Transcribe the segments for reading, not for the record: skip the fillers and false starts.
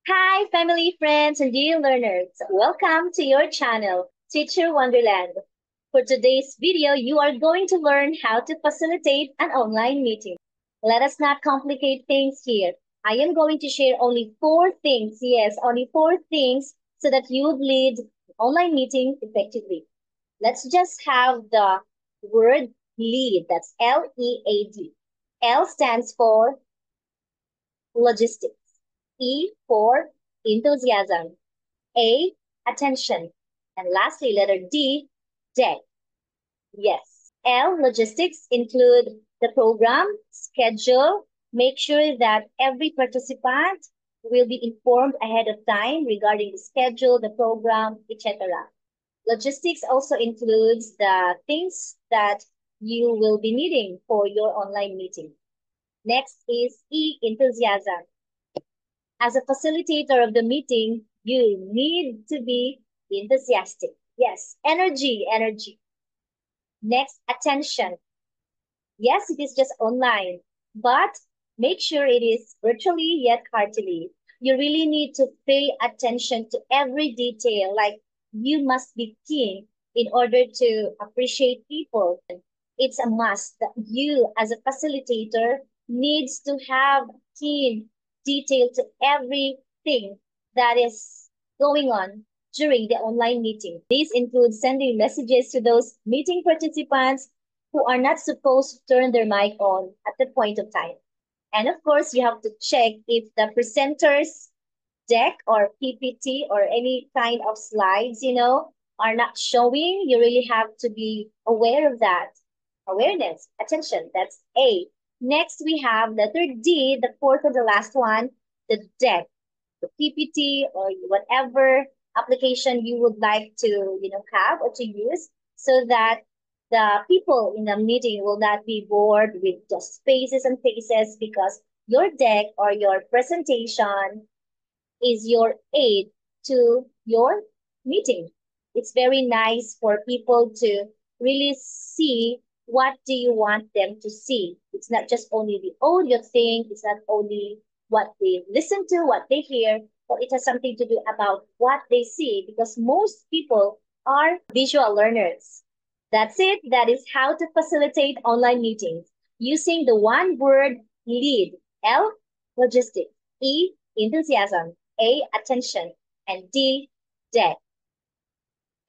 Hi, family, friends, and dear learners. Welcome to your channel, Teacher Wonderland. For today's video, you are going to learn how to facilitate an online meeting. Let us not complicate things here. I am going to share only four things, yes, only four things, so that you would lead an online meeting effectively. Let's just have the word lead. That's L-E-A-D. L stands for logistics. E for enthusiasm. A, attention. And lastly, letter D, deck. Yes. L, logistics include the program, schedule, make sure that every participant will be informed ahead of time regarding the schedule, the program, etc. Logistics also includes the things that you will be needing for your online meeting. Next is E, enthusiasm. As a facilitator of the meeting, you need to be enthusiastic. Yes, energy. Next, attention. Yes, it is just online, but make sure it is virtually yet heartily. You really need to pay attention to every detail. Like you must be keen in order to appreciate people. It's a must that you, as a facilitator, needs to have keen detail to everything that is going on during the online meeting. This includes sending messages to those meeting participants who are not supposed to turn their mic on at the point of time. And of course, you have to check if the presenter's deck or PPT or any kind of slides, are not showing. You really have to be aware of that. Awareness, attention, that's A. Next, we have the third D, the fourth and the last one, the deck, the PPT or whatever application you would like to, have or to use so that the people in the meeting will not be bored with just faces and faces because your deck or your presentation is your aid to your meeting. It's very nice for people to really see what do you want them to see. It's not just only the audio thing, it's not only what they listen to, what they hear, but it has something to do about what they see because most people are visual learners. That's it. That is how to facilitate online meetings using the one word lead. L, logistics. E, enthusiasm. A, attention. And D, debt.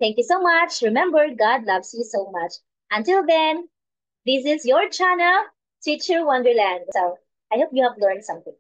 Thank you so much. Remember, God loves you so much. Until then, this is your channel, Teacher Wonderland. So I hope you have learned something.